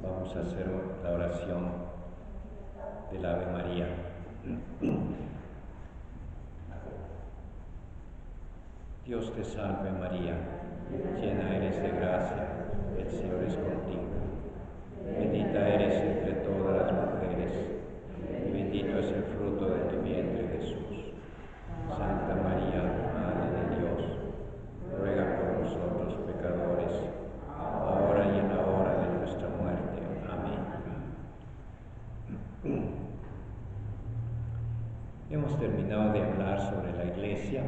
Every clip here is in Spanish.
Vamos a hacer la oración del Ave María. Dios te salve María, llena eres de gracia, el Señor es contigo. Bendita eres entre todas las mujeres, y bendito es el fruto de tu vientre Jesús. Santa María, Madre de Dios, ruega por nosotros pecadores, ahora y en la hora de nuestra muerte. Amén. Hemos terminado de hablar sobre la Iglesia,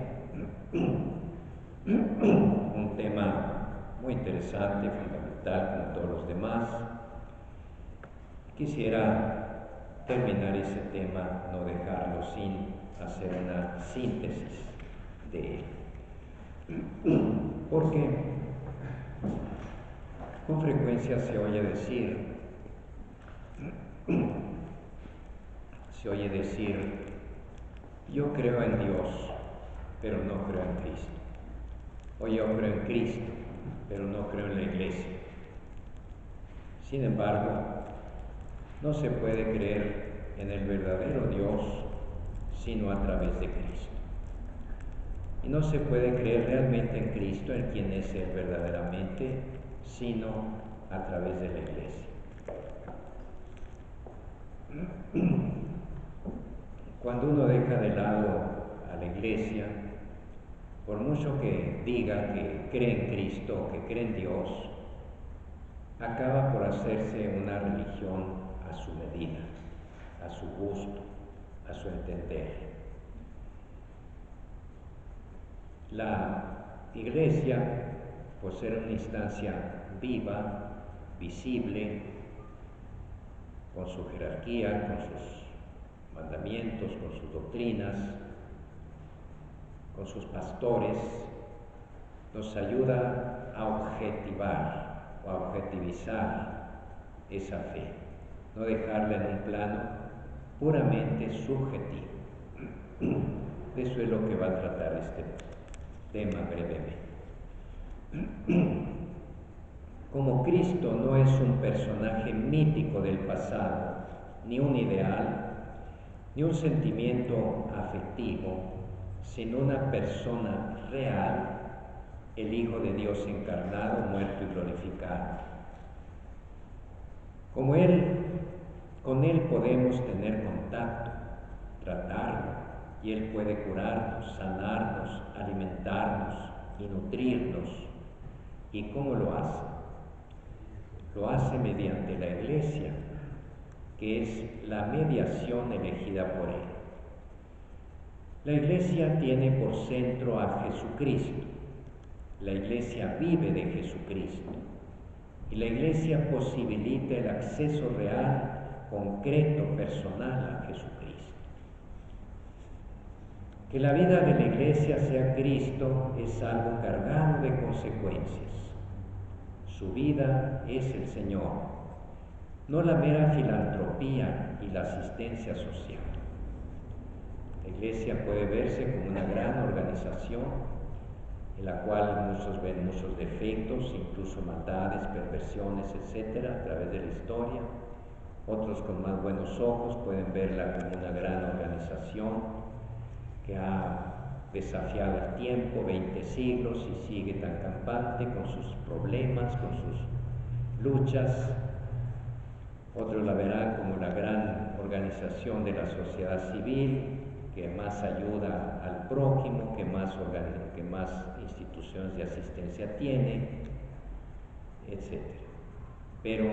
un tema muy interesante, fundamental como todos los demás. Quisiera terminar ese tema, no dejarlo sin hacer una síntesis de él. Porque con frecuencia se oye decir, yo creo en Dios, pero no creo en Cristo. O yo creo en Cristo, pero no creo en la Iglesia. Sin embargo, no se puede creer en el verdadero Dios sino a través de Cristo. Y no se puede creer realmente en Cristo, en quien es Él verdaderamente, sino a través de la Iglesia. Cuando uno deja de lado a la Iglesia, por mucho que diga que cree en Cristo, que cree en Dios, acaba por hacerse una religión a su medida, a su gusto, a su entender. La Iglesia, por ser una instancia viva, visible, con su jerarquía, con sus mandamientos, con sus doctrinas, con sus pastores, nos ayuda a objetivar o a objetivizar esa fe, no dejarla en un plano puramente subjetivo. De eso es lo que va a tratar este tema brevemente. Como Cristo no es un personaje mítico del pasado, ni un ideal, ni un sentimiento afectivo, sino una persona real, el Hijo de Dios encarnado, muerto y glorificado. Como con Él podemos tener contacto, tratarlo, y Él puede curarnos, sanarnos, alimentarnos y nutrirnos. ¿Y cómo lo hace? Lo hace mediante la Iglesia, que es la mediación elegida por Él. La Iglesia tiene por centro a Jesucristo. La Iglesia vive de Jesucristo. Y la Iglesia posibilita el acceso real, concreto, personal a Jesucristo. Que la vida de la Iglesia sea Cristo es algo cargado de consecuencias. Su vida es el Señor, no la mera filantropía y la asistencia social. La Iglesia puede verse como una gran organización en la cual muchos ven muchos defectos, incluso maldades, perversiones, etc., a través de la historia. Otros con más buenos ojos pueden verla como una gran organización que ha desafiado el tiempo, 20 siglos, y sigue tan campante con sus problemas, con sus luchas. Otros la verán como la gran organización de la sociedad civil, que más ayuda al prójimo, que más instituciones de asistencia tiene, etc. Pero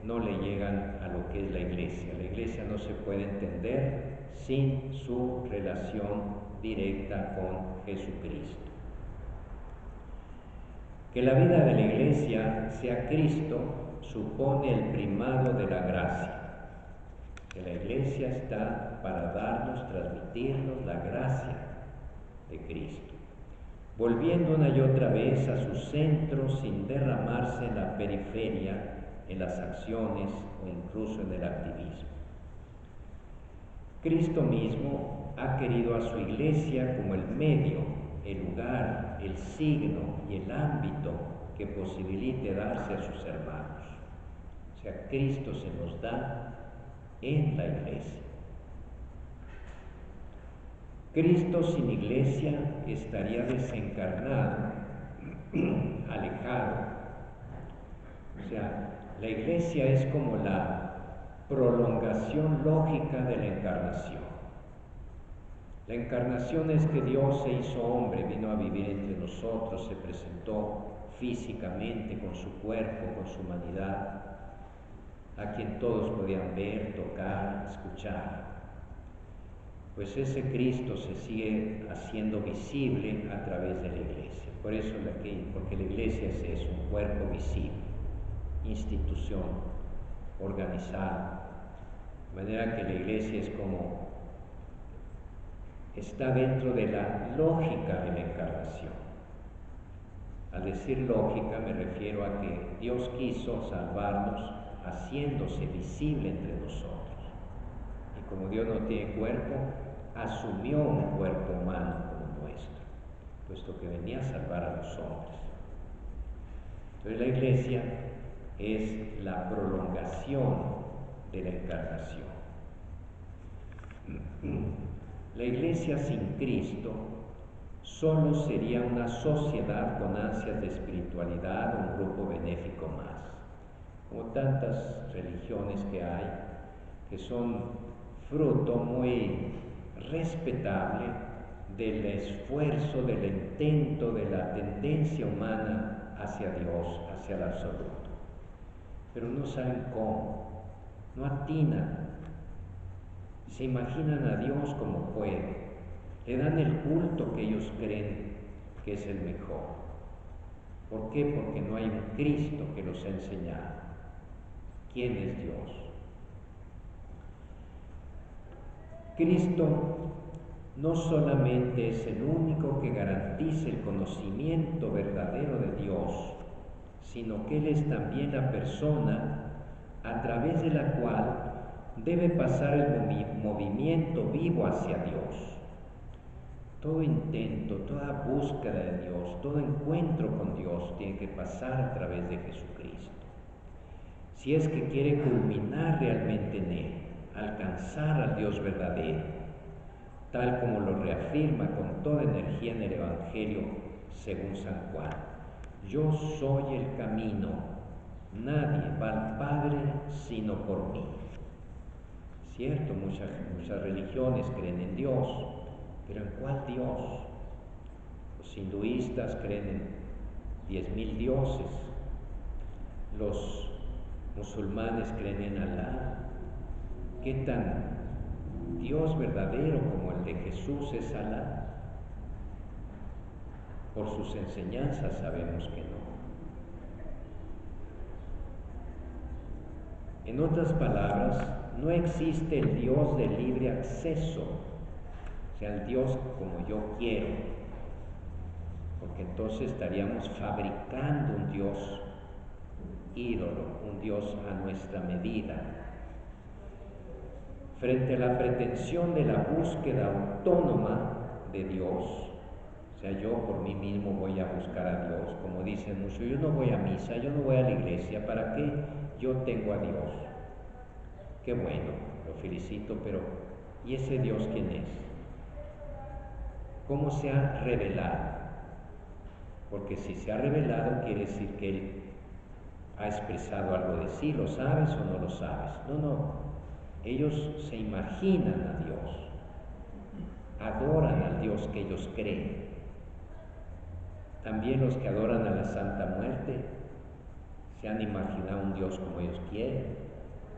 no le llegan a lo que es la Iglesia. La Iglesia no se puede entender sin su relación directa con Jesucristo. Que la vida de la Iglesia sea Cristo supone el primado de la gracia. Que la Iglesia está para darnos, transmitirnos la gracia de Cristo, volviendo una y otra vez a su centro sin derramarse en la periferia, en las acciones o incluso en el activismo. Cristo mismo ha querido a su Iglesia como el medio, el lugar, el signo y el ámbito que posibilite darse a sus hermanos. sea, Cristo se nos da en la iglesia. Cristo sin iglesia estaría desencarnado, alejado. O sea, la iglesia es como la prolongación lógica de la encarnación. La encarnación es que Dios se hizo hombre, vino a vivir entre nosotros, se presentó físicamente con su cuerpo, con su humanidad, a quien todos podían ver, tocar, escuchar. Pues ese Cristo se sigue haciendo visible a través de la iglesia. Por eso, porque la iglesia es eso, un cuerpo visible, institución organizada. De manera que la iglesia es como, está dentro de la lógica de la encarnación. Al decir lógica me refiero a que Dios quiso salvarnos haciéndose visible entre nosotros. Y como Dios no tiene cuerpo, asumió un cuerpo humano como nuestro, puesto que venía a salvar a los hombres. Entonces la iglesia es la prolongación de la encarnación. La iglesia sin Cristo solo sería una sociedad con ansias de espiritualidad, un grupo benéfico más, como tantas religiones que hay, que son fruto muy respetable del esfuerzo, del intento, de la tendencia humana hacia Dios, hacia el absoluto. Pero no saben cómo, no atinan, se imaginan a Dios como pueden, le dan el culto que ellos creen que es el mejor. ¿Por qué? Porque no hay un Cristo que los ha enseñado. ¿Quién es Dios? Cristo no solamente es el único que garantiza el conocimiento verdadero de Dios, sino que Él es también la persona a través de la cual debe pasar el movimiento vivo hacia Dios. Todo intento, toda búsqueda de Dios, todo encuentro con Dios tiene que pasar a través de Jesucristo. Si es que quiere culminar realmente en Él, alcanzar al Dios verdadero, tal como lo reafirma con toda energía en el Evangelio según San Juan. Yo soy el camino, nadie va al Padre sino por mí. Cierto, muchas religiones creen en Dios, pero ¿en cuál Dios? Los hinduistas creen en 10,000 dioses, los musulmanes creen en Alá. ¿Qué tan Dios verdadero como el de Jesús es Alá? Por sus enseñanzas sabemos que no. En otras palabras, no existe el Dios de libre acceso, o sea, el Dios como yo quiero, porque entonces estaríamos fabricando un Dios ídolo, un Dios a nuestra medida. Frente a la pretensión de la búsqueda autónoma de Dios, o sea, yo por mí mismo voy a buscar a Dios, como dicen muchos, yo no voy a misa, yo no voy a la iglesia, ¿para qué? Yo tengo a Dios. Qué bueno, lo felicito, pero ¿y ese Dios quién es? ¿Cómo se ha revelado? Porque si se ha revelado quiere decir que Él ha expresado algo de sí, ¿lo sabes o no lo sabes? No, ellos se imaginan a Dios, adoran al Dios que ellos creen. También los que adoran a la Santa Muerte se han imaginado un Dios como ellos quieren,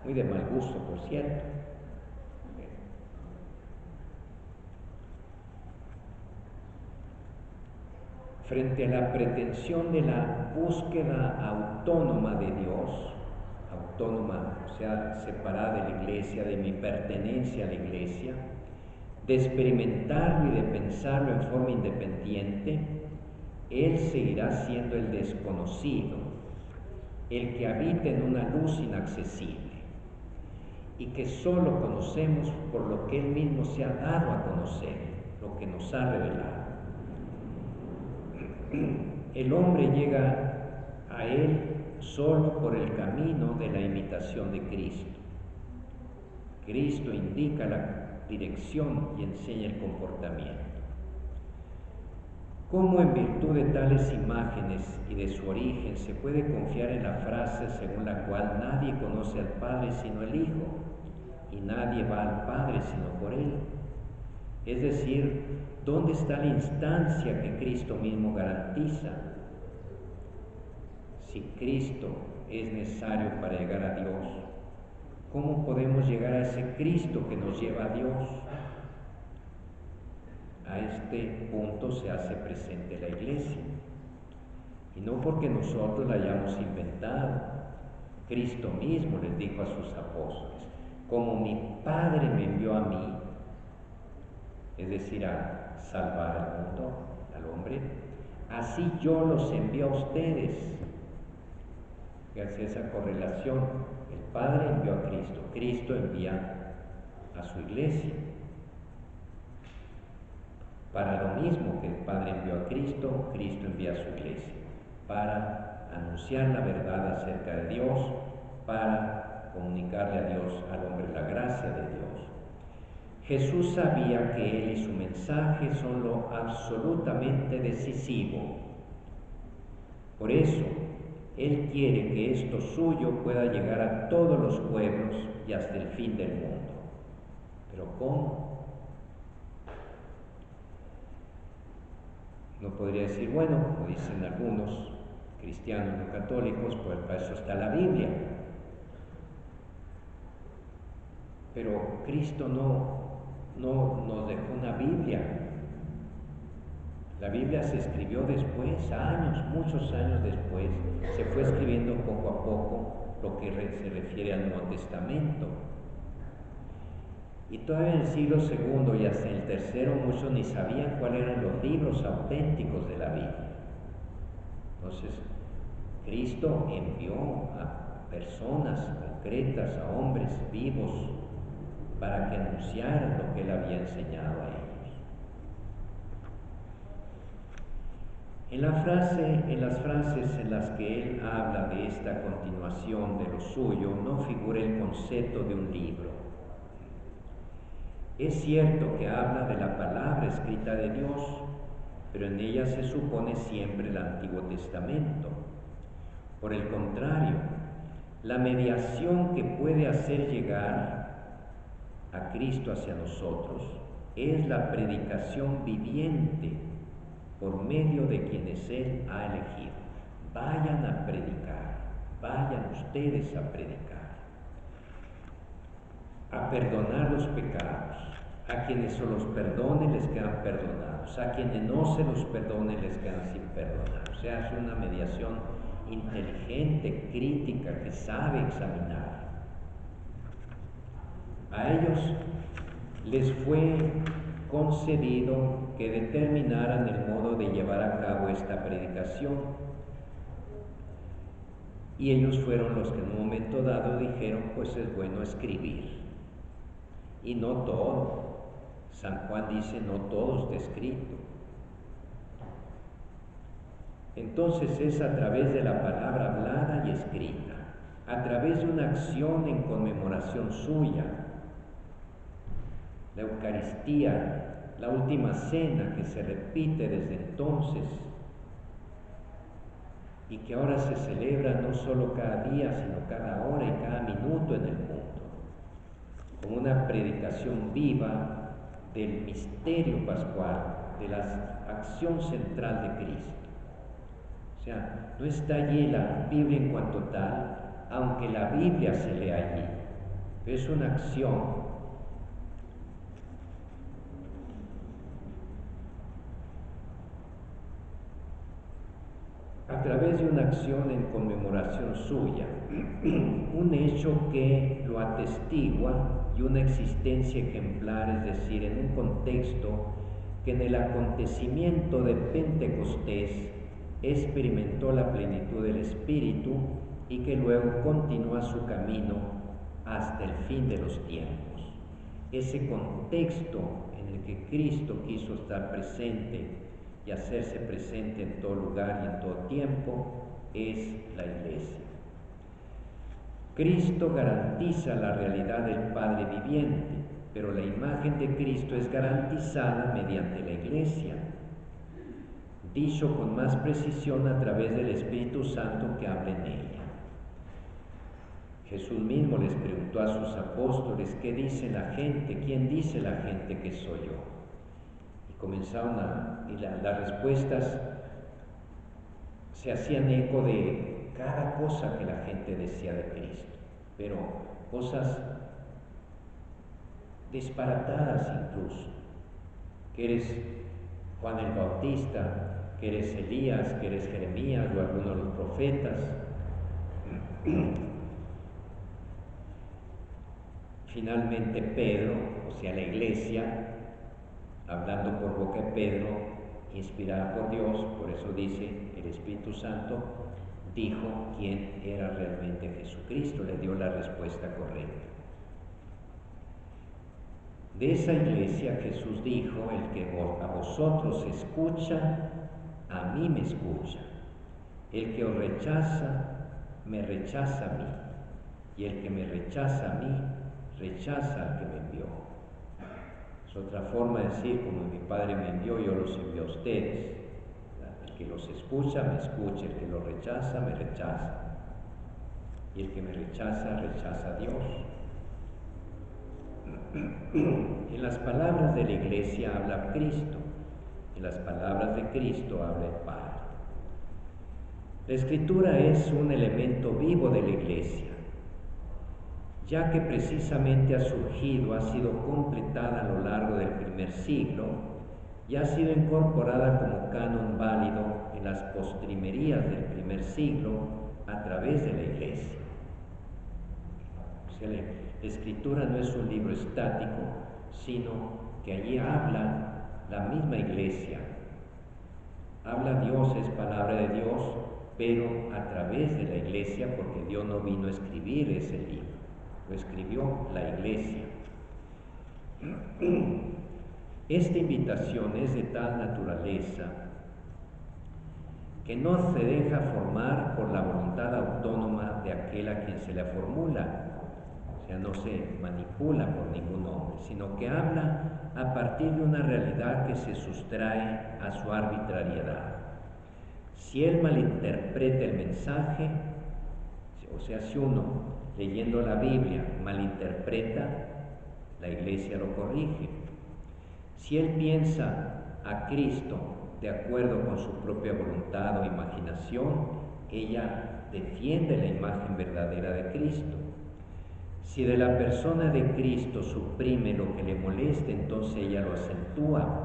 muy de mal gusto, por cierto. Frente a la pretensión de la búsqueda autónoma de Dios, autónoma, o sea, separada de la iglesia, de mi pertenencia a la iglesia, de experimentarlo y de pensarlo en forma independiente, Él seguirá siendo el desconocido, el que habita en una luz inaccesible y que solo conocemos por lo que Él mismo se ha dado a conocer, lo que nos ha revelado. El hombre llega a Él solo por el camino de la imitación de Cristo. Cristo indica la dirección y enseña el comportamiento. ¿Cómo en virtud de tales imágenes y de su origen se puede confiar en la frase según la cual nadie conoce al Padre sino el Hijo y nadie va al Padre sino por Él? Es decir, ¿dónde está la instancia que Cristo mismo garantiza? Si Cristo es necesario para llegar a Dios, ¿cómo podemos llegar a ese Cristo que nos lleva a Dios? A este punto se hace presente la Iglesia, y no porque nosotros la hayamos inventado. Cristo mismo les dijo a sus apóstoles: como mi Padre me envió a mí, es decir, a salvar al mundo, al hombre, así yo los envío a ustedes. Fíjense esa correlación: el Padre envió a Cristo, Cristo envía a su Iglesia. Para lo mismo que el Padre envió a Cristo, Cristo envía a su Iglesia, para anunciar la verdad acerca de Dios, para comunicarle a Dios, al hombre, la gracia de Dios. Jesús sabía que Él y su mensaje son lo absolutamente decisivo. Por eso, Él quiere que esto suyo pueda llegar a todos los pueblos y hasta el fin del mundo. ¿Pero cómo? No podría decir, bueno, como dicen algunos cristianos no católicos, pues para eso está la Biblia. Pero Cristo no nos dejó una Biblia. La Biblia se escribió después, años, muchos años después. Se fue escribiendo poco a poco lo que se refiere al Nuevo Testamento. Y todavía en el siglo II y hasta el tercero muchos ni sabían cuáles eran los libros auténticos de la Biblia. Entonces, Cristo envió a personas concretas, a hombres vivos, para que anunciaran lo que Él había enseñado a ellos. En las frases en las que Él habla de esta continuación de lo suyo, no figura el concepto de un libro. Es cierto que habla de la palabra escrita de Dios, pero en ella se supone siempre el Antiguo Testamento. Por el contrario, la mediación que puede hacer llegar a Cristo hacia nosotros es la predicación viviente por medio de quienes Él ha elegido. Vayan a predicar, vayan ustedes a predicar, a perdonar los pecados. A quienes se los perdone les quedan perdonados, a quienes no se los perdone les quedan sin perdonar. O sea, es una mediación inteligente, crítica, que sabe examinar. A ellos les fue concedido que determinaran el modo de llevar a cabo esta predicación, y ellos fueron los que en un momento dado dijeron: pues es bueno escribir. Y no todo. San Juan dice: no todo está escrito. Entonces es a través de la palabra hablada y escrita, a través de una acción en conmemoración suya, la Eucaristía, la última cena que se repite desde entonces y que ahora se celebra no solo cada día, sino cada hora y cada minuto en el mundo, como una predicación viva del misterio pascual, de la acción central de Cristo. O sea, no está allí la Biblia en cuanto tal, aunque la Biblia se lee allí, pero es una acción. A través de una acción en conmemoración suya, un hecho que lo atestigua y una existencia ejemplar, es decir, en un contexto que en el acontecimiento de Pentecostés experimentó la plenitud del Espíritu y que luego continúa su camino hasta el fin de los tiempos. Ese contexto en el que Cristo quiso estar presente y hacerse presente en todo lugar y en todo tiempo es la Iglesia. Cristo garantiza la realidad del Padre viviente, pero la imagen de Cristo es garantizada mediante la Iglesia, dicho con más precisión a través del Espíritu Santo que habla en ella. Jesús mismo les preguntó a sus apóstoles, ¿qué dice la gente? ¿Quién dice la gente que soy yo? Y comenzaron las respuestas se hacían eco de cada cosa que la gente decía de Cristo, pero cosas disparatadas incluso, que eres Juan el Bautista, que eres Elías, que eres Jeremías o alguno de los profetas. Finalmente Pedro, o sea la Iglesia, hablando por boca de Pedro, inspirada por Dios, por eso dice el Espíritu Santo, dijo quién era realmente Jesucristo, le dio la respuesta correcta. De esa Iglesia Jesús dijo, el que a vosotros escucha, a mí me escucha. El que os rechaza, me rechaza a mí. Y el que me rechaza a mí, rechaza al que me envió. Es otra forma de decir, como mi Padre me envió, yo los envío a ustedes. El que los escucha, me escucha. El que los rechaza, me rechaza. Y el que me rechaza, rechaza a Dios. En las palabras de la Iglesia habla Cristo, en las palabras de Cristo habla el Padre. La Escritura es un elemento vivo de la Iglesia, ya que precisamente ha surgido, ha sido completada a lo largo del primer siglo y ha sido incorporada como canon válido en las postrimerías del primer siglo a través de la Iglesia. O sea, la Escritura no es un libro estático, sino que allí habla la misma Iglesia. Habla Dios, es palabra de Dios, pero a través de la Iglesia, porque Dios no vino a escribir ese libro, lo escribió la Iglesia. Esta invitación es de tal naturaleza que no se deja formar por la voluntad autónoma de aquel a quien se la formula, o sea, no se manipula por ningún hombre, sino que habla a partir de una realidad que se sustrae a su arbitrariedad. Si él malinterpreta el mensaje, o sea, si uno, leyendo la Biblia, malinterpreta, la Iglesia lo corrige. Si él piensa a Cristo de acuerdo con su propia voluntad o imaginación, ella defiende la imagen verdadera de Cristo. Si de la persona de Cristo suprime lo que le molesta, entonces ella lo acentúa.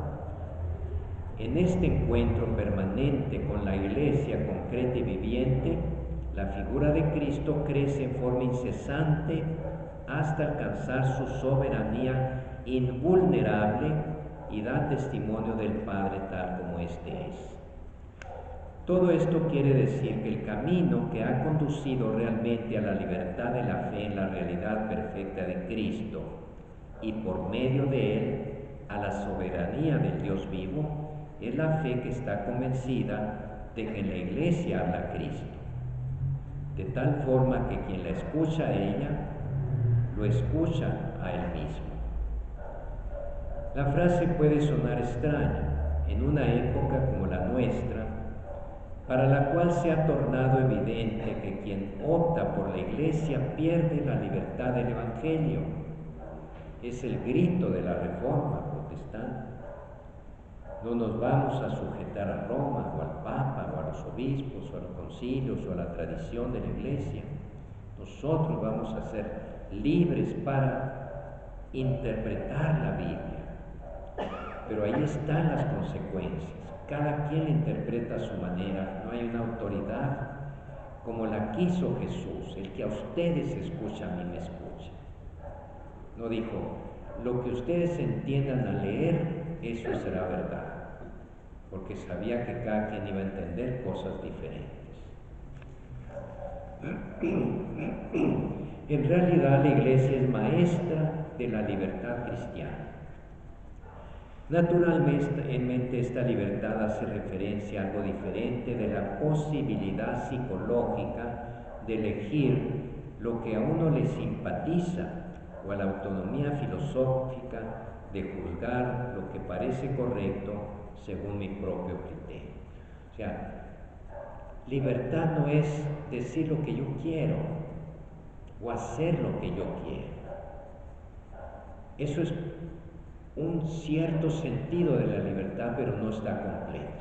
En este encuentro permanente con la Iglesia concreta y viviente, la figura de Cristo crece en forma incesante hasta alcanzar su soberanía invulnerable y da testimonio del Padre tal como éste es. Todo esto quiere decir que el camino que ha conducido realmente a la libertad de la fe en la realidad perfecta de Cristo y por medio de él a la soberanía del Dios vivo es la fe que está convencida de que en la Iglesia habla Cristo, de tal forma que quien la escucha a ella, lo escucha a él mismo. La frase puede sonar extraña en una época como la nuestra, para la cual se ha tornado evidente que quien opta por la Iglesia pierde la libertad del Evangelio. Es el grito de la Reforma protestante. No nos vamos a sujetar a Roma o al Papa o a los obispos o a los concilios o a la tradición de la Iglesia. Nosotros vamos a ser libres para interpretar la Biblia. Pero ahí están las consecuencias. Cada quien interpreta a su manera. No hay una autoridad como la quiso Jesús. El que a ustedes escucha, a mí me escucha. No dijo, lo que ustedes entiendan al leer, eso será verdad. Porque sabía que cada quien iba a entender cosas diferentes. En realidad la Iglesia es maestra de la libertad cristiana. Naturalmente esta libertad hace referencia a algo diferente de la posibilidad psicológica de elegir lo que a uno le simpatiza o a la autonomía filosófica de juzgar lo que parece correcto según mi propio criterio. O sea, libertad no es decir lo que yo quiero o hacer lo que yo quiero. Eso es un cierto sentido de la libertad, pero no está completo.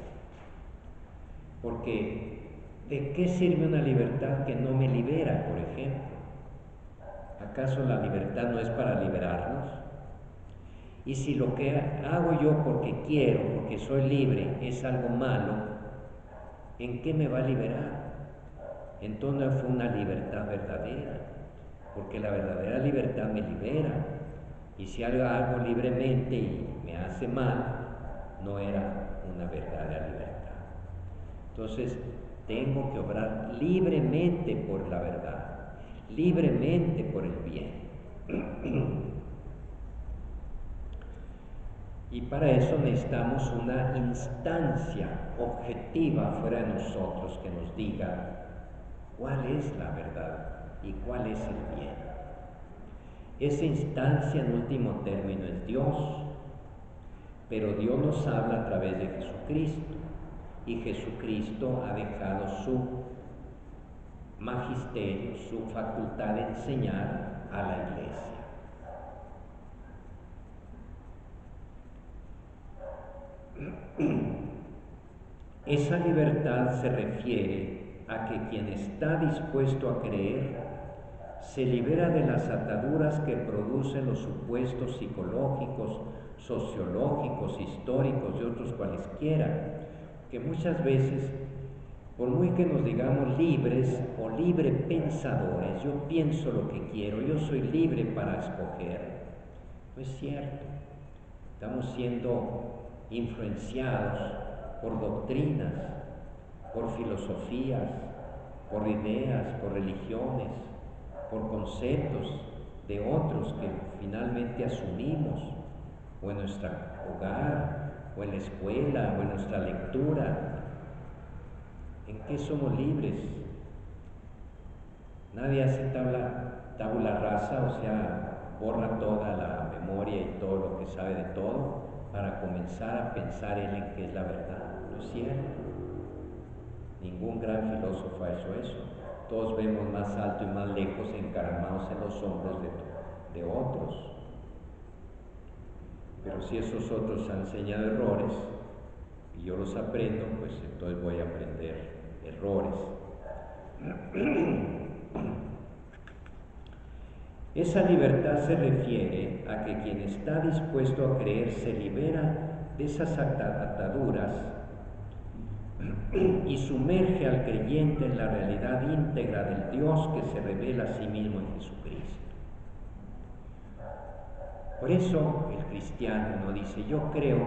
Porque ¿de qué sirve una libertad que no me libera, por ejemplo? ¿Acaso la libertad no es para liberarnos? Y si lo que hago yo porque quiero, porque soy libre, es algo malo, ¿en qué me va a liberar? Entonces no fue una libertad verdadera, porque la verdadera libertad me libera. Y si algo hago libremente y me hace mal, no era una verdadera libertad. Entonces, tengo que obrar libremente por la verdad, libremente por el bien. Y para eso necesitamos una instancia objetiva fuera de nosotros que nos diga cuál es la verdad y cuál es el bien. Esa instancia en último término es Dios, pero Dios nos habla a través de Jesucristo, y Jesucristo ha dejado su magisterio, su facultad de enseñar a la Iglesia. Esa libertad se refiere a que quien está dispuesto a creer se libera de las ataduras que producen los supuestos psicológicos, sociológicos, históricos y otros cualesquiera, que muchas veces, por muy que nos digamos libres o libre pensadores, yo pienso lo que quiero, yo soy libre para escoger, no es cierto. Estamos siendo influenciados por doctrinas, por filosofías, por ideas, por religiones, por conceptos de otros que finalmente asumimos, o en nuestro hogar, o en la escuela, o en nuestra lectura. ¿En qué somos libres? Nadie hace tabula rasa, o sea, borra toda la memoria y todo lo que sabe de todo para comenzar a pensar él en qué es la verdad. No es cierto. Ningún gran filósofo ha hecho eso. Todos vemos más alto y más lejos encaramados en los hombros de otros. Pero si esos otros han enseñado errores y yo los aprendo, pues entonces voy a aprender errores. Esa libertad se refiere a que quien está dispuesto a creer se libera de esas ataduras y sumerge al creyente en la realidad íntegra del Dios que se revela a sí mismo en Jesucristo. Por eso el cristiano no dice yo creo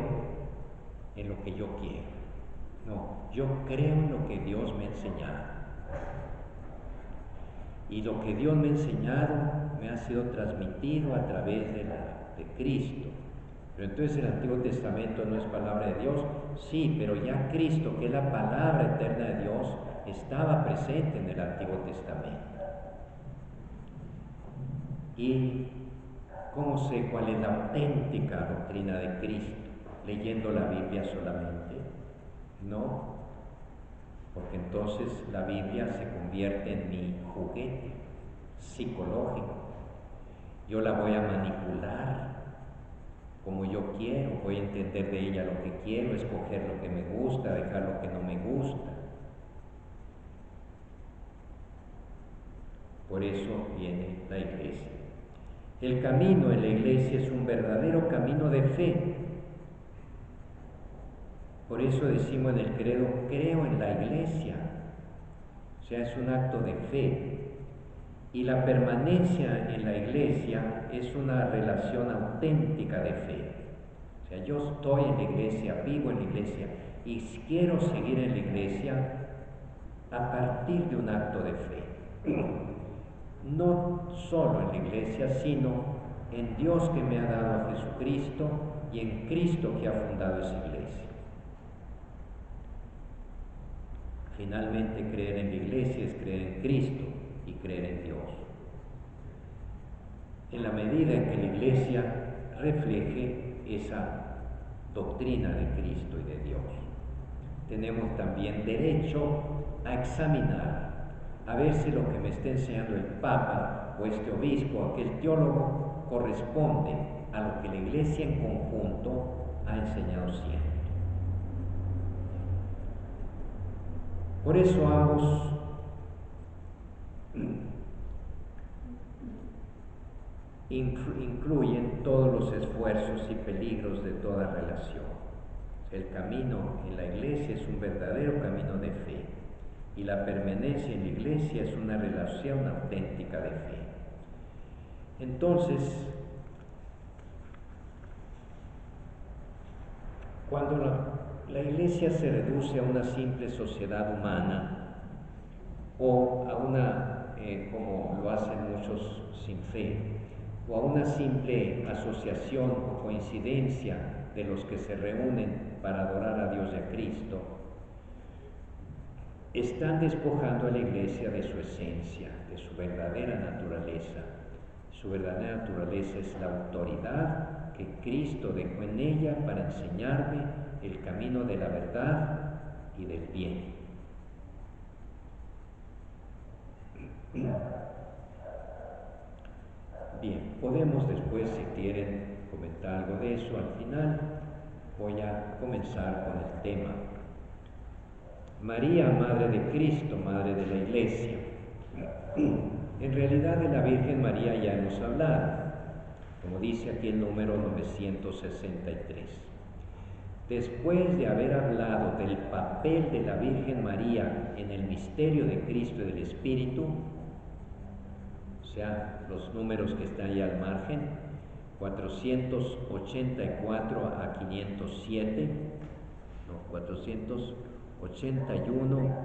en lo que yo quiero, no, yo creo en lo que Dios me ha enseñado. Y lo que Dios me ha enseñado me ha sido transmitido a través de Cristo. Pero entonces el Antiguo Testamento no es palabra de Dios, sí, pero ya Cristo, que es la palabra eterna de Dios, estaba presente en el Antiguo Testamento. ¿Y cómo sé cuál es la auténtica doctrina de Cristo? ¿Leyendo la Biblia solamente? No, porque entonces la Biblia se convierte en mi juguete psicológico. Yo la voy a manipular como yo quiero, voy a entender de ella lo que quiero, escoger lo que me gusta, dejar lo que no me gusta. Por eso viene la Iglesia. El camino en la Iglesia es un verdadero camino de fe. Por eso decimos en el credo, creo en la Iglesia. O sea, es un acto de fe. Y la permanencia en la Iglesia es una relación auténtica de fe. O sea, yo estoy en la Iglesia, vivo en la Iglesia y quiero seguir en la Iglesia a partir de un acto de fe. No solo en la Iglesia, sino en Dios que me ha dado a Jesucristo y en Cristo que ha fundado esa Iglesia. Finalmente, creer en la Iglesia es creer en Cristo y creer en Dios. en la medida en que la Iglesia refleje esa doctrina de Cristo y de Dios. Tenemos también derecho a examinar, a ver si lo que me está enseñando el Papa o este obispo, aquel teólogo, corresponde a lo que la Iglesia en conjunto ha enseñado siempre. Por eso ambos incluyen todos los esfuerzos y peligros de toda relación. El camino en la Iglesia es un verdadero camino de fe y la permanencia en la Iglesia es una relación auténtica de fe. Entonces, cuando la Iglesia se reduce a una simple sociedad humana o a una, como lo hacen muchos sin fe, o a una simple asociación o coincidencia de los que se reúnen para adorar a Dios y a Cristo, están despojando a la Iglesia de su esencia, de su verdadera naturaleza. Su verdadera naturaleza es la autoridad que Cristo dejó en ella para enseñarme el camino de la verdad y del bien. Bien, podemos después, si quieren, comentar algo de eso. Al final voy a comenzar con el tema. María, Madre de Cristo, Madre de la Iglesia. En realidad de la Virgen María ya hemos hablado, como dice aquí el número 963. Después de haber hablado del papel de la Virgen María en el misterio de Cristo y del Espíritu, o sea, los números que están ahí al margen, 484 a 507, no, 481,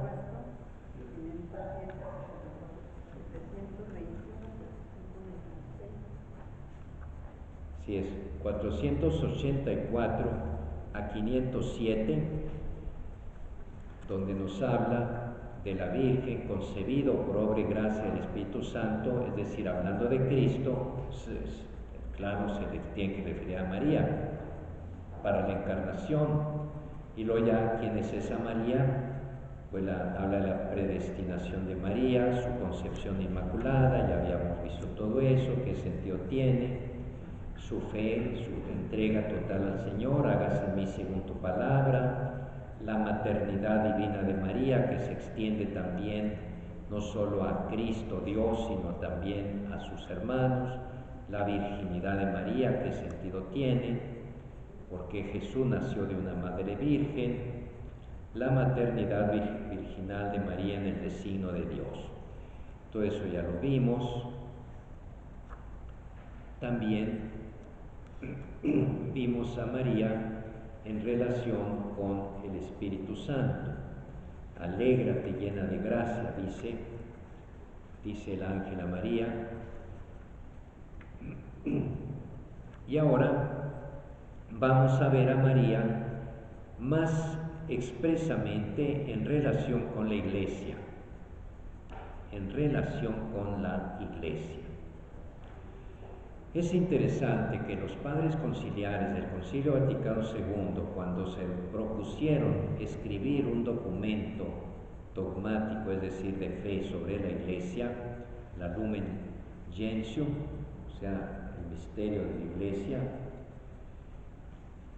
sí es, 484 a 507, donde nos habla de la Virgen concebido por obra y gracia del Espíritu Santo, es decir, hablando de Cristo, claro, se le tiene que referir a María para la encarnación, y luego ya, ¿quién es esa María? Pues habla de la predestinación de María, su concepción inmaculada, ya habíamos visto todo eso, qué sentido tiene, su fe, su entrega total al Señor, hágase en mí según tu palabra, la maternidad divina de María, que se extiende también no solo a Cristo Dios, sino también a sus hermanos, la virginidad de María, qué sentido tiene, porque Jesús nació de una madre virgen, la maternidad virginal de María en el designio de Dios. Todo eso ya lo vimos. También vimos a María en relación con el Espíritu Santo. Alégrate llena de gracia, dice el ángel a María. Y ahora vamos a ver a María más expresamente en relación con la Iglesia, en relación con la Iglesia. Es interesante que los padres conciliares del Concilio Vaticano II, cuando se propusieron escribir un documento dogmático, es decir, de fe sobre la Iglesia, la Lumen Gentium, o sea, el misterio de la Iglesia,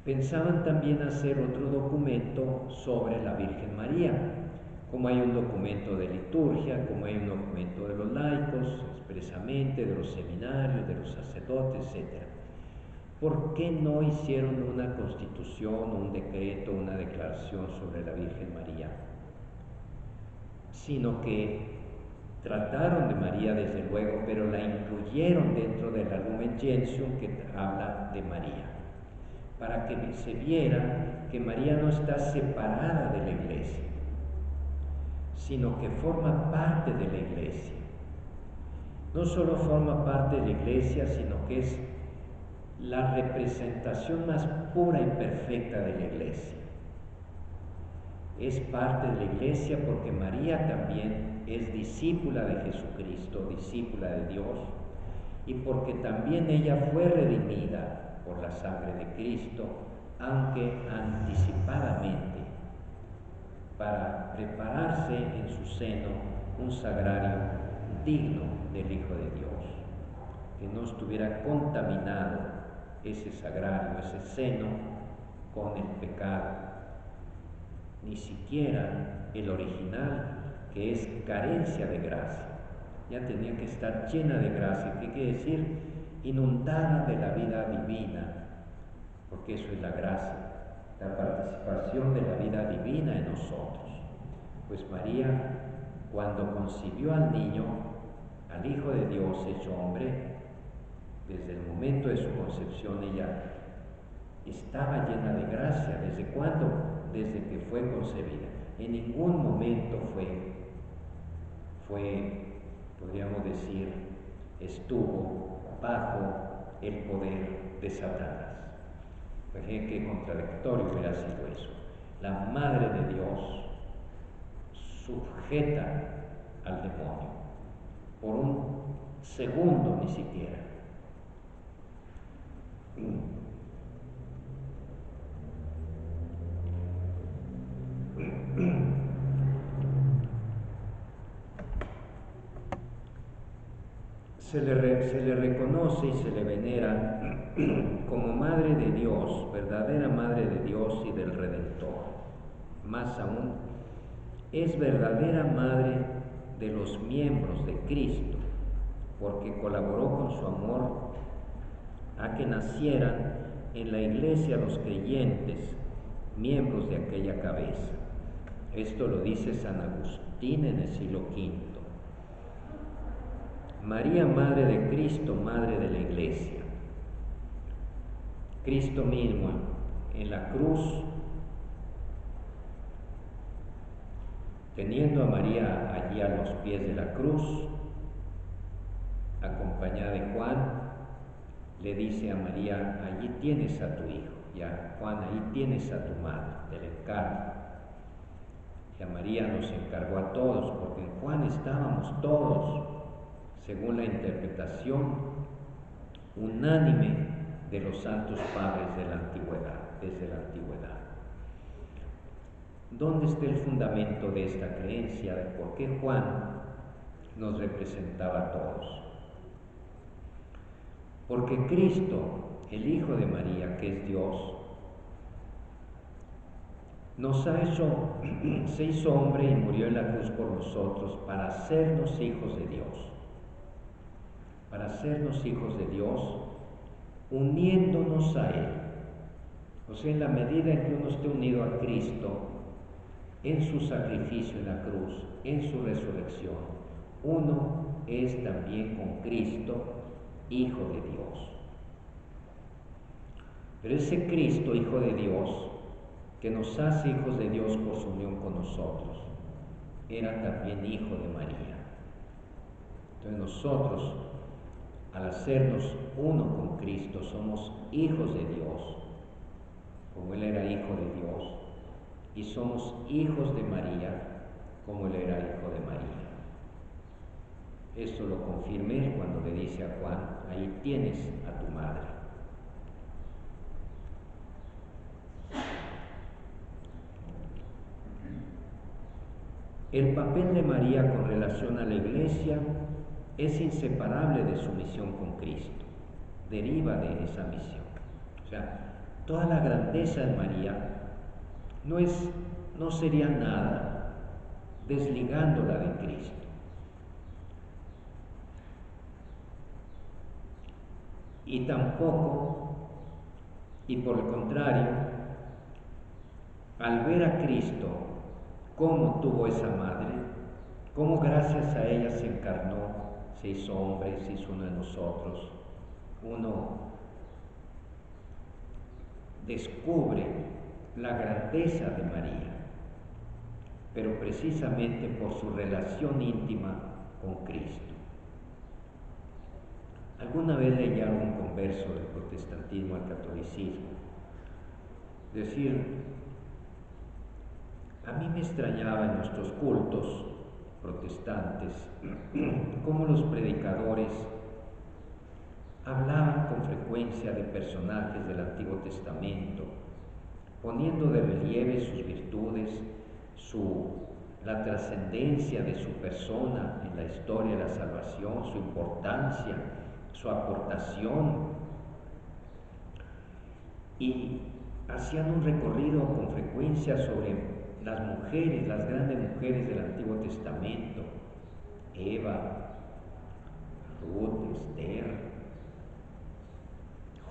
pensaban también hacer otro documento sobre la Virgen María, como hay un documento de liturgia, como hay un documento de los laicos, expresamente, de los seminarios, de los sacerdotes, etc. ¿Por qué no hicieron una constitución, un decreto, una declaración sobre la Virgen María? Sino que trataron de María desde luego, pero la incluyeron dentro de la Lumen Gentium que habla de María, para que se viera que María no está separada de la Iglesia, sino que forma parte de la Iglesia. No solo forma parte de la Iglesia, sino que es la representación más pura y perfecta de la Iglesia. Es parte de la Iglesia porque María también es discípula de Jesucristo, discípula de Dios, y porque también ella fue redimida por la sangre de Cristo, aunque anticipadamente, para prepararse en su seno un sagrario digno del Hijo de Dios, que no estuviera contaminado ese sagrario, ese seno, con el pecado, ni siquiera el original, que es carencia de gracia. Ya tenía que estar llena de gracia, ¿qué quiere decir? Inundada de la vida divina, porque eso es la gracia, la participación de la vida divina en nosotros. Pues María, cuando concibió al niño, al Hijo de Dios hecho hombre, desde el momento de su concepción ella estaba llena de gracia. ¿Desde cuándo? Desde que fue concebida. En ningún momento podríamos decir, estuvo bajo el poder de Satanás. Fíjense qué contradictorio hubiera sido eso. La Madre de Dios sujeta al demonio por un segundo ni siquiera. Se le reconoce y se le venera como Madre de Dios, verdadera Madre de Dios y del Redentor. Más aún, es verdadera Madre de los miembros de Cristo, porque colaboró con su amor a que nacieran en la Iglesia los creyentes, miembros de aquella cabeza. Esto lo dice San Agustín en el siglo V. María, Madre de Cristo, Madre de la Iglesia. Cristo mismo en la cruz, teniendo a María allí a los pies de la cruz, acompañada de Juan, le dice a María: allí tienes a tu hijo. Ya, Juan, ahí tienes a tu madre, te la encargo. Y a María nos encargó a todos, porque en Juan estábamos todos, según la interpretación unánime de los santos padres de la antigüedad, desde la antigüedad. ¿Dónde está el fundamento de esta creencia de por qué Juan nos representaba a todos? Porque Cristo, el Hijo de María, que es Dios, se hizo hombre y murió en la cruz por nosotros para hacernos hijos de Dios. Para hacernos hijos de Dios, uniéndonos a Él. O sea, en la medida en que uno esté unido a Cristo, en su sacrificio en la cruz, en su resurrección, uno es también con Cristo, Hijo de Dios. Pero ese Cristo, Hijo de Dios, que nos hace hijos de Dios por su unión con nosotros, era también Hijo de María. Entonces nosotros, al hacernos uno con Cristo, somos hijos de Dios, como Él era Hijo de Dios, y somos hijos de María, como Él era Hijo de María. Esto lo confirma Él cuando le dice a Juan: ahí tienes a tu madre. El papel de María con relación a la Iglesia es inseparable de su misión con Cristo, deriva de esa misión. O sea, toda la grandeza de María no sería nada desligándola de Cristo. Y tampoco, y por el contrario, al ver a Cristo cómo tuvo esa madre, cómo gracias a ella se encarnó, se hizo hombre, se hizo uno de nosotros, uno descubre la grandeza de María, pero precisamente por su relación íntima con Cristo. Alguna vez leí un converso del protestantismo al catolicismo decir: a mí me extrañaba en nuestros cultos protestantes cómo los predicadores secuencia de personajes del Antiguo Testamento, poniendo de relieve sus virtudes, la trascendencia de su persona en la historia de la salvación, su importancia, su aportación, y hacían un recorrido con frecuencia sobre las mujeres, las grandes mujeres del Antiguo Testamento: Eva, Ruth, Esther,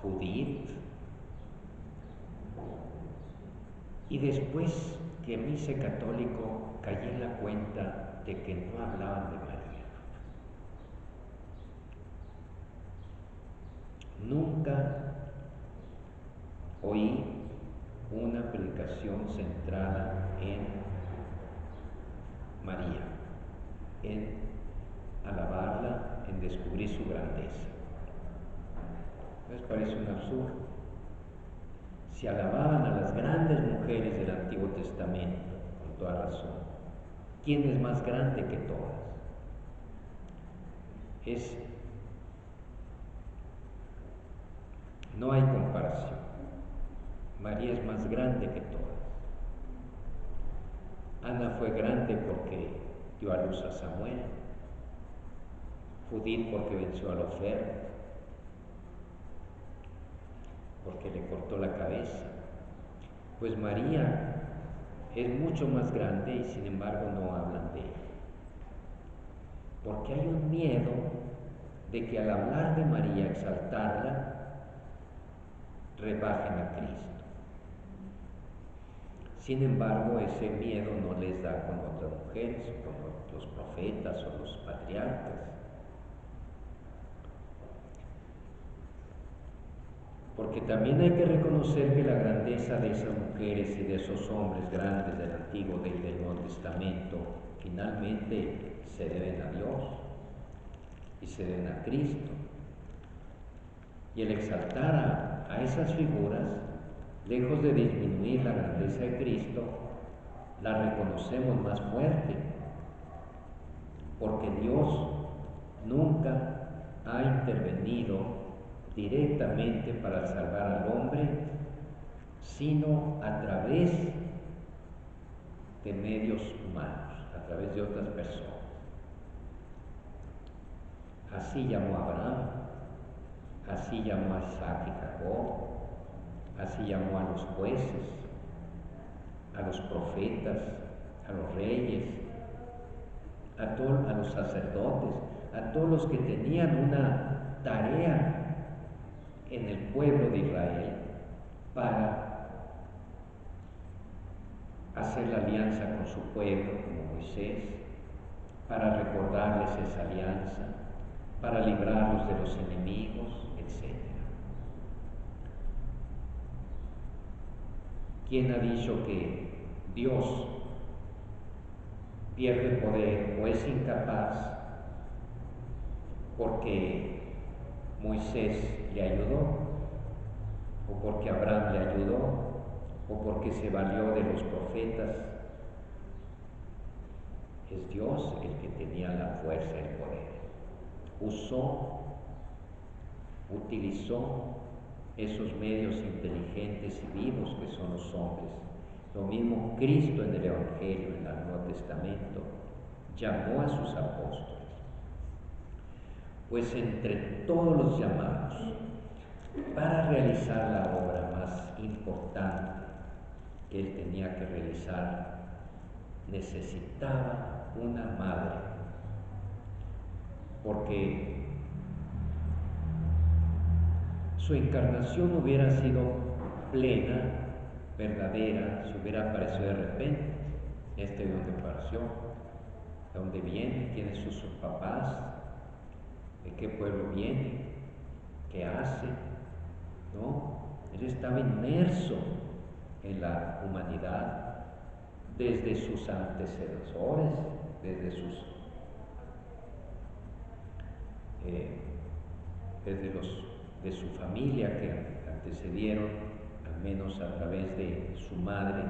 Judith. Y después que me hice católico, caí en la cuenta de que no hablaban de María. Nunca oí una predicación centrada en María, en alabarla, en descubrir su grandeza. ¿Les parece un absurdo? Si alababan a las grandes mujeres del Antiguo Testamento, con toda razón, ¿quién es más grande que todas? No hay comparación. María es más grande que todas. Ana fue grande porque dio a luz a Samuel. Judith porque venció a la oferta, porque le cortó la cabeza. Pues María es mucho más grande y sin embargo no hablan de ella. Porque hay un miedo de que al hablar de María, exaltarla, rebajen a Cristo. Sin embargo, ese miedo no les da con otras mujeres, con los profetas o los patriarcas. Porque también hay que reconocer que la grandeza de esas mujeres y de esos hombres grandes del Antiguo y del Nuevo Testamento finalmente se deben a Dios y se deben a Cristo. Y el exaltar a esas figuras, lejos de disminuir la grandeza de Cristo, la reconocemos más fuerte, porque Dios nunca ha intervenido directamente para salvar al hombre, sino a través de medios humanos, a través de otras personas. Así llamó a Abraham, así llamó a Isaac y Jacob, así llamó a los jueces, a los profetas, a los reyes, a los sacerdotes, a todos los que tenían una tarea en el pueblo de Israel para hacer la alianza con su pueblo, como Moisés, para recordarles esa alianza, para librarlos de los enemigos, etc. ¿Quién ha dicho que Dios pierde poder o es incapaz porque Moisés le ayudó, o porque Abraham le ayudó, o porque se valió de los profetas? Es Dios el que tenía la fuerza y el poder. Utilizó esos medios inteligentes y vivos que son los hombres. Lo mismo Cristo en el Evangelio, en el Nuevo Testamento, llamó a sus apóstoles. Pues entre todos los llamados, para realizar la obra más importante que él tenía que realizar, necesitaba una madre, porque su encarnación hubiera sido plena, verdadera, si hubiera aparecido de repente. ¿De dónde apareció? ¿De dónde viene? ¿Quiénes son sus papás? ¿De qué pueblo viene? ¿Qué hace? ¿No? Él estaba inmerso en la humanidad desde sus antecesores, de su familia que antecedieron, al menos a través de su madre,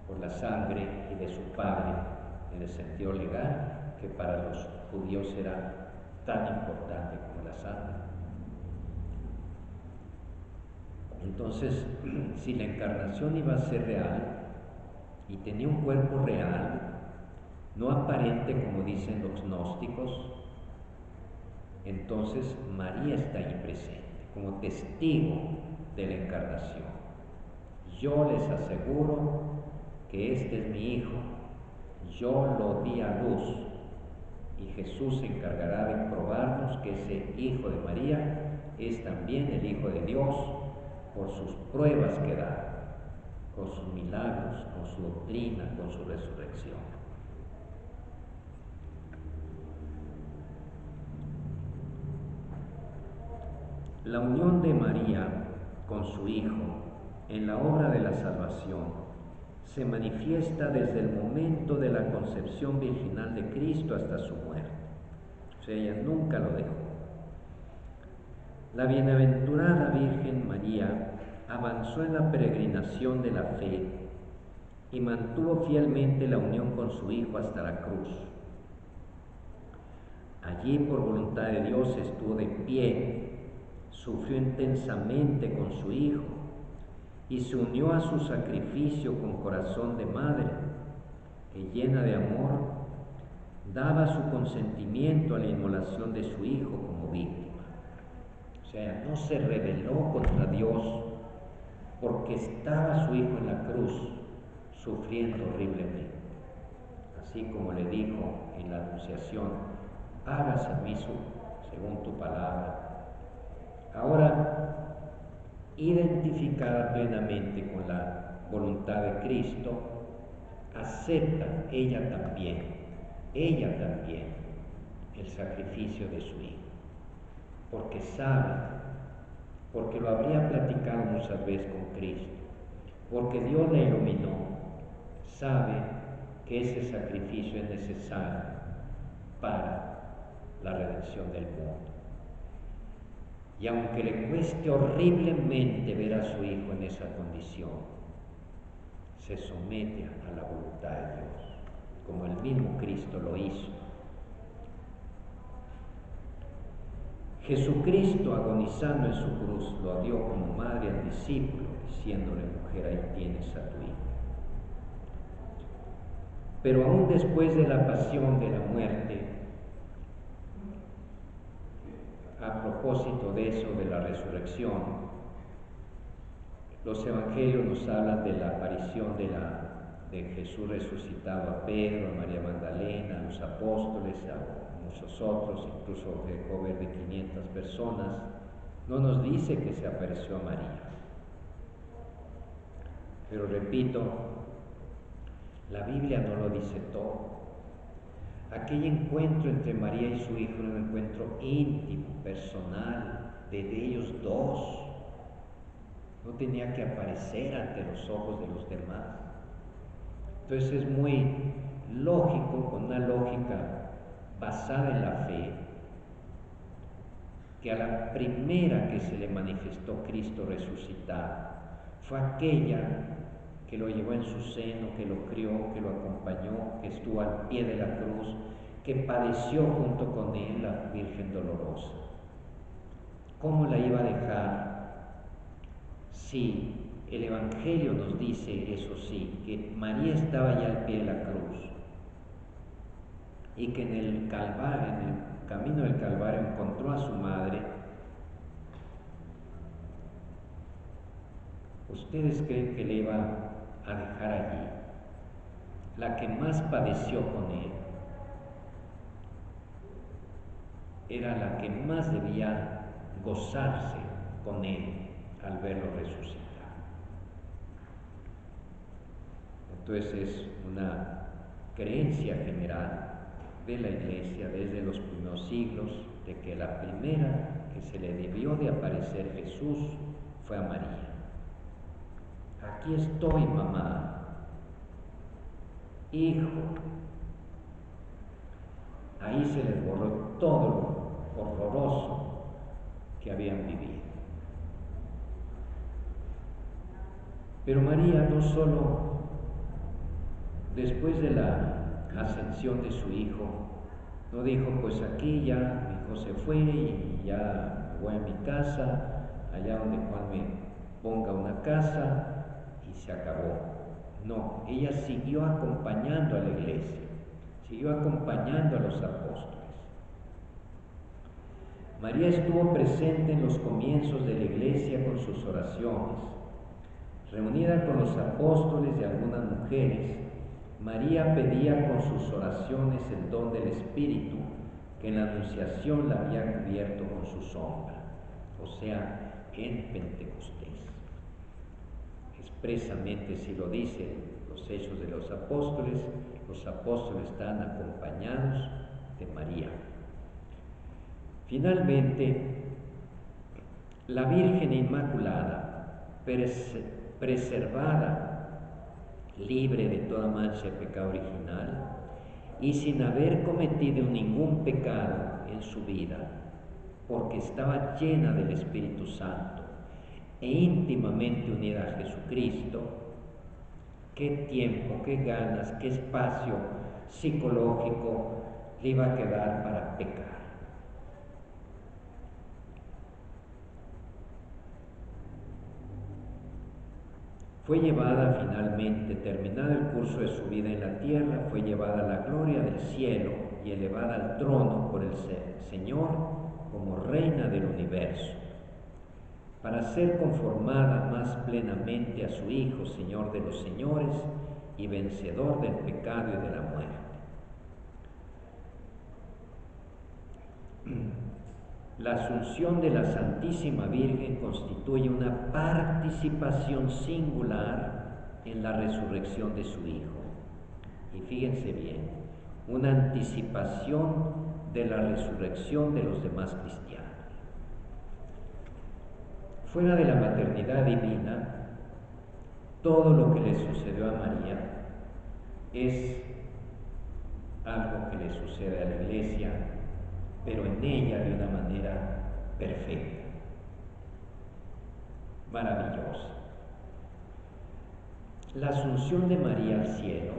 por la sangre, y de su padre, en el sentido legal, que para los judíos era tan importante como la sangre. Entonces, si la encarnación iba a ser real y tenía un cuerpo real, no aparente como dicen los gnósticos, entonces María está ahí presente como testigo de la encarnación. Yo les aseguro que este es mi hijo, yo lo di a luz, y Jesús se encargará de probarnos que ese hijo de María es también el Hijo de Dios por sus pruebas que da, con sus milagros, con su doctrina, con su resurrección. La unión de María con su Hijo en la obra de la salvación se manifiesta desde el momento de la concepción virginal de Cristo hasta su muerte. O sea, ella nunca lo dejó. La bienaventurada Virgen María avanzó en la peregrinación de la fe y mantuvo fielmente la unión con su Hijo hasta la cruz. Allí, por voluntad de Dios, estuvo de pie, sufrió intensamente con su Hijo y se unió a su sacrificio con corazón de madre, que llena de amor, daba su consentimiento a la inmolación de su Hijo como víctima. O sea, no se rebeló contra Dios porque estaba su Hijo en la cruz sufriendo horriblemente. Así como le dijo en la Anunciación, hágase en mí según tu palabra. Ahora, identificada plenamente con la voluntad de Cristo, acepta ella también, el sacrificio de su Hijo, porque sabe, porque lo habría platicado muchas veces con Cristo, porque Dios le iluminó, sabe que ese sacrificio es necesario para la redención del mundo. Y aunque le cueste horriblemente ver a su Hijo en esa condición, se somete a la voluntad de Dios, como el mismo Cristo lo hizo. Jesucristo, agonizando en su cruz, lo dio como madre al discípulo, diciéndole: mujer, ahí tienes a tu Hijo. Pero aún después de la pasión, de la muerte, a propósito de eso, de la resurrección, los evangelios nos hablan de la aparición de Jesús resucitado a Pedro, a María Magdalena, a los apóstoles, a muchos otros, incluso dejó ver de 500 personas. No nos dice que se apareció a María. Pero repito, la Biblia no lo dice todo. Aquel encuentro entre María y su Hijo era un encuentro íntimo, personal, de ellos dos. No tenía que aparecer ante los ojos de los demás. Entonces es muy lógico, con una lógica basada en la fe, que a la primera que se le manifestó Cristo resucitado fue aquella que lo llevó en su seno, que lo crió, que lo acompañó, que estuvo al pie de la cruz, que padeció junto con él, la Virgen Dolorosa. ¿Cómo la iba a dejar? Sí, el Evangelio nos dice, eso sí, que María estaba ya al pie de la cruz y que en el Calvario, en el camino del Calvario, encontró a su madre. ¿Ustedes creen que le iba a dejar allí? La que más padeció con él era la que más debía gozarse con él al verlo resucitar. Entonces es una creencia general de la Iglesia desde los primeros siglos de que la primera que se le debió de aparecer Jesús fue a María. Aquí estoy, mamá, hijo. Ahí se les borró todo lo horroroso que habían vivido. Pero María no solo después de la ascensión de su hijo, no dijo, pues aquí ya mi hijo se fue y ya voy a mi casa, allá donde Juan ponga una casa y se acabó. No, ella siguió acompañando a la iglesia, siguió acompañando a los apóstoles. María estuvo presente en los comienzos de la iglesia con sus oraciones. Reunida con los apóstoles y algunas mujeres, María pedía con sus oraciones el don del Espíritu, que en la Anunciación la había cubierto con su sombra, o sea, en Pentecostés. Expresamente si lo dicen los Hechos de los Apóstoles están acompañados de María. Finalmente, la Virgen Inmaculada, preservada, libre de toda mancha de pecado original y sin haber cometido ningún pecado en su vida, porque estaba llena del Espíritu Santo e íntimamente unida a Jesucristo, qué tiempo, qué ganas, qué espacio psicológico le iba a quedar para pecar. Fue llevada finalmente, terminado el curso de su vida en la tierra, fue llevada a la gloria del cielo y elevada al trono por el Señor como reina del universo, para ser conformada más plenamente a su Hijo, Señor de los señores y vencedor del pecado y de la muerte. La asunción de la Santísima Virgen constituye una participación singular en la resurrección de su Hijo. Y fíjense bien, una anticipación de la resurrección de los demás cristianos. Fuera de la maternidad divina, todo lo que le sucedió a María es algo que le sucede a la Iglesia, pero en ella de una manera perfecta, maravillosa. La asunción de María al cielo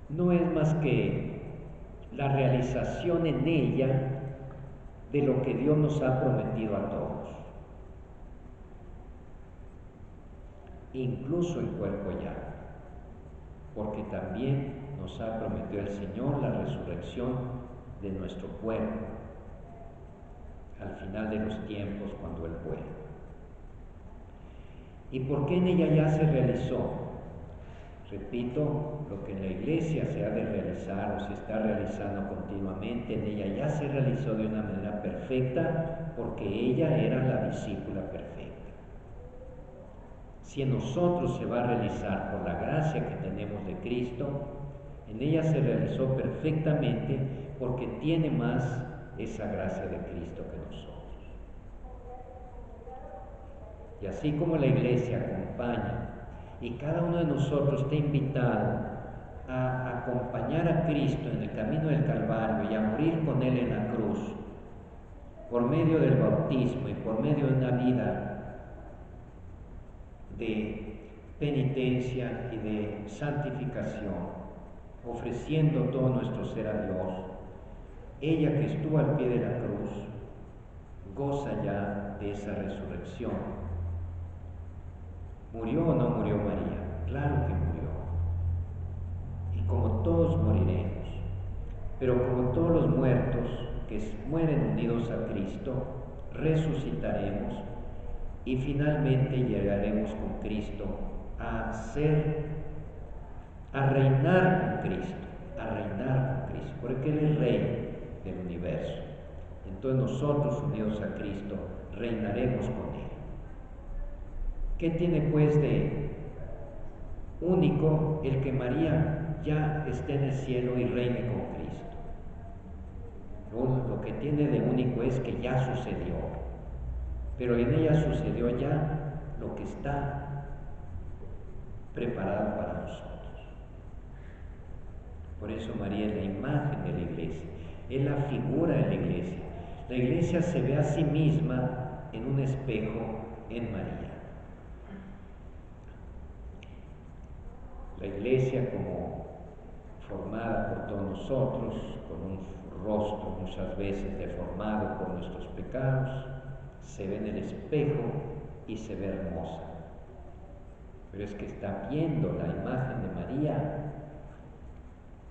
no es más que la realización en ella de lo que Dios nos ha prometido a todos, incluso en cuerpo y alma, porque también nos ha prometido el Señor la resurrección de nuestro cuerpo al final de los tiempos, cuando Él vuelva. ¿Y por qué en ella ya se realizó? Repito, lo que en la Iglesia se ha de realizar o se está realizando continuamente, en ella ya se realizó de una manera perfecta, porque ella era la discípula perfecta. Si en nosotros se va a realizar por la gracia que tenemos de Cristo, en ella se realizó perfectamente porque tiene más esa gracia de Cristo que nosotros. Y así como la Iglesia acompaña y cada uno de nosotros está invitado a acompañar a Cristo en el camino del Calvario y a morir con Él en la cruz, por medio del bautismo y por medio de una vida de penitencia y de santificación, ofreciendo todo nuestro ser a Dios, ella que estuvo al pie de la cruz, goza ya de esa resurrección. ¿Murió o no murió María? Claro que murió. Y como todos moriremos, pero como todos los muertos que mueren unidos a Cristo, resucitaremos y finalmente llegaremos con Cristo a reinar con Cristo, porque Él es Rey del universo. Entonces nosotros, unidos a Cristo, reinaremos con Él. ¿Qué tiene pues de único el que María ya esté en el cielo y reine con Cristo? Lo que tiene de único es que ya sucedió, pero en ella sucedió ya lo que está preparado para nosotros. Por eso María es la imagen de la Iglesia, es la figura de la Iglesia. La Iglesia se ve a sí misma en un espejo en María. La Iglesia, como formada por todos nosotros, con un rostro muchas veces deformado por nuestros pecados, se ve en el espejo y se ve hermosa. Pero es que está viendo la imagen de María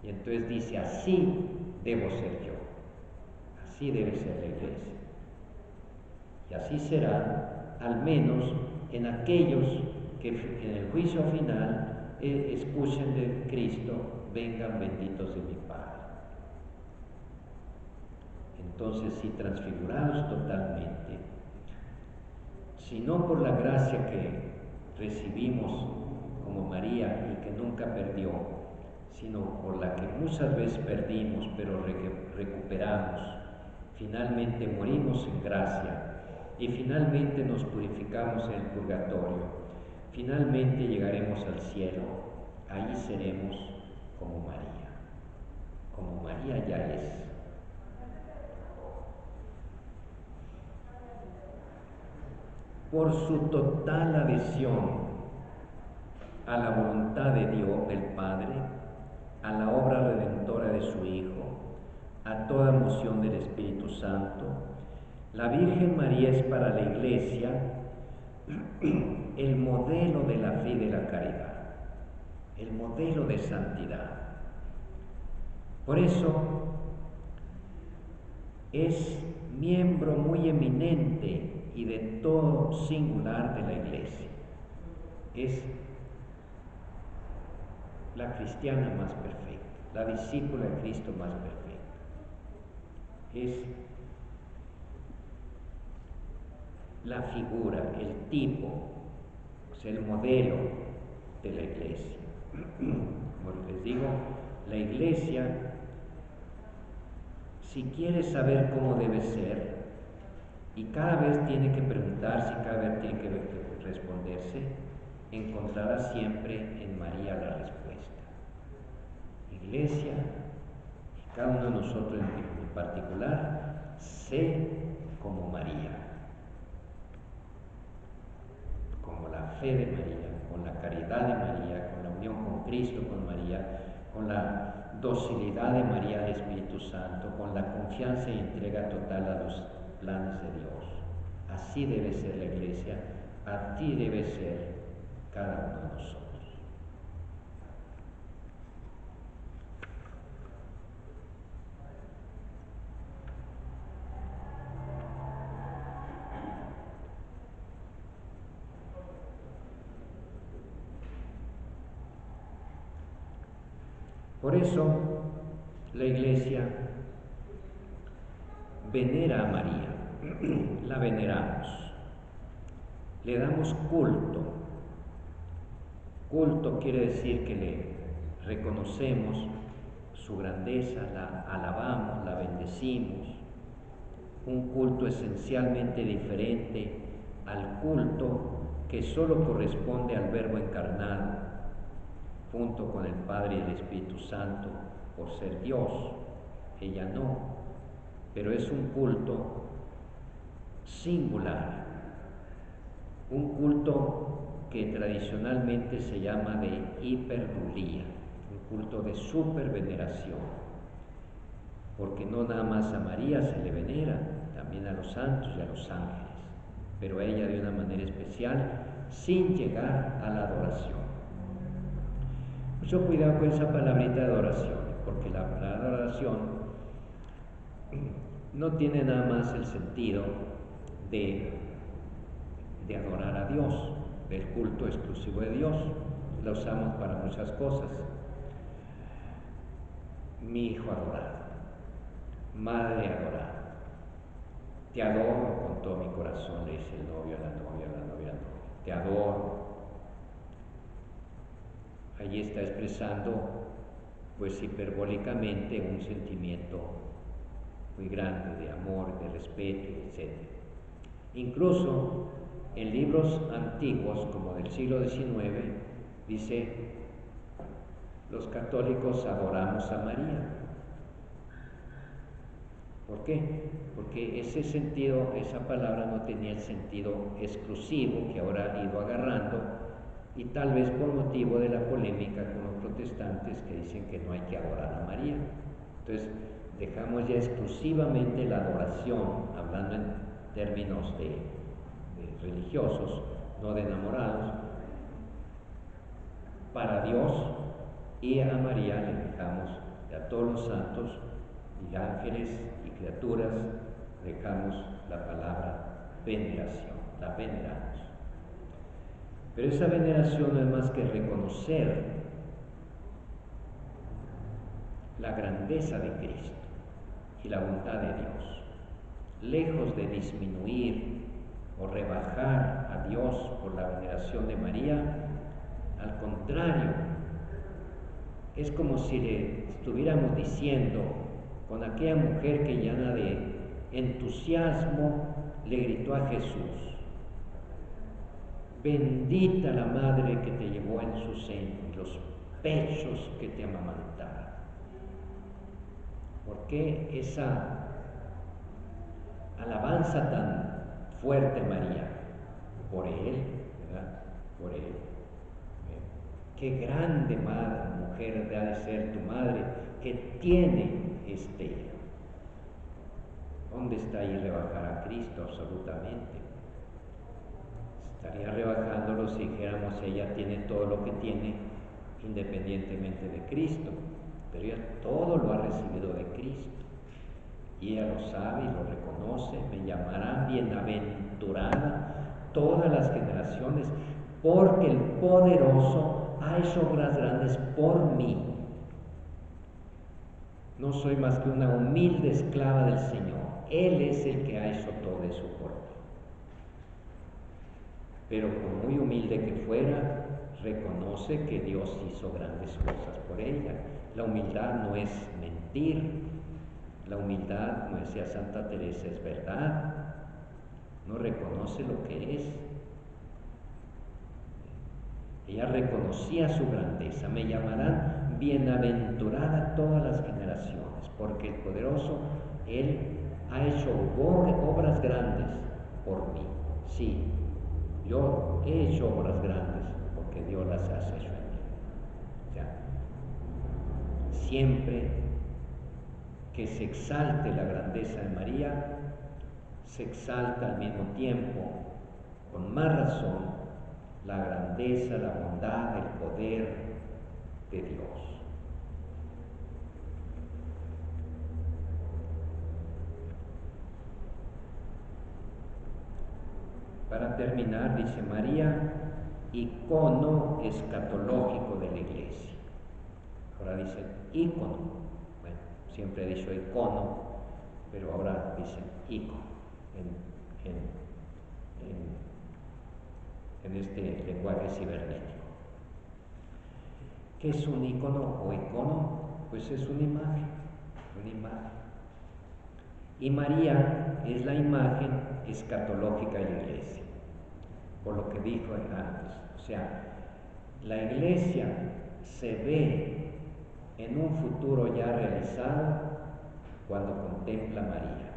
y entonces dice, así debo ser yo, así debe ser la iglesia. Y así será, al menos en aquellos que en el juicio final escuchen de Cristo, vengan benditos de mi Padre. Entonces, si transfigurados totalmente, si no por la gracia que recibimos como María y que nunca perdió, sino por la que muchas veces perdimos, pero recuperamos, finalmente morimos en gracia y finalmente nos purificamos en el purgatorio, finalmente llegaremos al cielo, ahí seremos como María ya es. Por su total adhesión a la voluntad de Dios, del Padre, a la obra redentora de su Hijo, a toda moción del Espíritu Santo, la Virgen María es para la Iglesia el modelo de la fe y de la caridad, el modelo de santidad. Por eso es miembro muy eminente y de todo singular de la Iglesia. Es la cristiana más perfecta, la discípula de Cristo más perfecta. Es la figura, el tipo, es el modelo de la Iglesia. Como les digo, la Iglesia, si quiere saber cómo debe ser, y cada vez tiene que preguntarse, cada vez tiene que responderse, encontrará siempre en María la respuesta. Iglesia, y cada uno de nosotros en particular, sé como María, como la fe de María, con la caridad de María, con la unión con Cristo, con María, con la docilidad de María al Espíritu Santo, con la confianza y entrega total a los planes de Dios. Así debe ser la Iglesia, así debe ser cada uno de nosotros. Por eso la Iglesia venera a María, la veneramos, le damos culto. Culto quiere decir que le reconocemos su grandeza, la alabamos, la bendecimos. Un culto esencialmente diferente al culto que solo corresponde al Verbo encarnado, junto con el Padre y el Espíritu Santo, por ser Dios. Ella no, pero es un culto singular, un culto que tradicionalmente se llama de hiperdulía, un culto de superveneración, porque no nada más a María se le venera, también a los santos y a los ángeles, pero a ella de una manera especial, sin llegar a la adoración. Mucho cuidado con esa palabrita de adoración, porque la adoración no tiene nada más el sentido de adorar a Dios, del culto exclusivo de Dios. La usamos para muchas cosas. Mi hijo adorado, madre adorada, te adoro con todo mi corazón, le dice el novio a la novia, la novia al novio, te adoro. Allí está expresando, pues hiperbólicamente, un sentimiento muy grande de amor, de respeto, etc. Incluso en libros antiguos, como del siglo XIX, dice, los católicos adoramos a María. ¿Por qué? Porque ese sentido, esa palabra no tenía el sentido exclusivo que ahora ha ido agarrando, y tal vez por motivo de la polémica con los protestantes que dicen que no hay que adorar a María. Entonces, dejamos ya exclusivamente la adoración, hablando términos de religiosos, no de enamorados, para Dios, y a María le dejamos, y a todos los santos y ángeles y criaturas, dejamos la palabra veneración, la veneramos. Pero esa veneración no es más que reconocer la grandeza de Cristo y la bondad de Dios, lejos de disminuir o rebajar a Dios por la veneración de María. Al contrario, es como si le estuviéramos diciendo con aquella mujer que llena de entusiasmo le gritó a Jesús: bendita la madre que te llevó en su seno y los pechos que te amamantaron. ¿Por qué esa alabanza tan fuerte, María? Por Él, ¿verdad? Por Él. Qué grande madre, mujer, ha de ser tu madre, que tiene este. ¿Dónde está ahí rebajar a Cristo? Absolutamente. Estaría rebajándolo si dijéramos ella tiene todo lo que tiene independientemente de Cristo, pero ella todo lo ha recibido de Cristo y ella lo sabe y lo reconoce. Me llamarán bienaventurada todas las generaciones, porque el poderoso ha hecho obras grandes por mí. No soy más que una humilde esclava del Señor. Él es el que ha hecho todo eso por mí. Pero por muy humilde que fuera, reconoce que Dios hizo grandes cosas por ella. La humildad no es mentir. La humildad, como decía Santa Teresa, es verdad. No reconoce lo que es. Ella reconocía su grandeza. Me llamarán bienaventurada todas las generaciones, porque el poderoso, Él ha hecho obras grandes por mí. Sí, yo he hecho obras grandes porque Dios las ha hecho en mí. O sea, siempre que se exalte la grandeza de María, se exalta al mismo tiempo, con más razón, la grandeza, la bondad, el poder de Dios. Para terminar, dice María, icono escatológico de la Iglesia. Ahora dice ícono. Bueno, siempre he dicho icono, pero ahora dicen ícono en este lenguaje cibernético. ¿Qué es un ícono o icono? Pues es una imagen, una imagen. Y María es la imagen escatológica de la Iglesia, por lo que dijo antes. O sea, la Iglesia se ve en un futuro ya realizado cuando contempla a María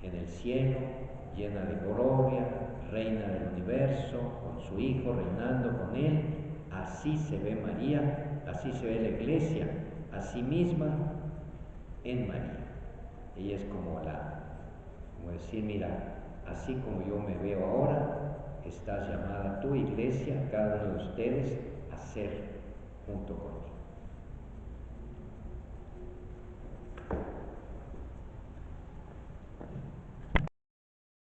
en el cielo, llena de gloria, reina del universo, con su Hijo reinando con Él. Así se ve María, así se ve la Iglesia a sí misma en María. Ella es como decir, mira, así como yo me veo ahora, estás llamada tú, Iglesia, cada uno de ustedes, a ser junto conmigo.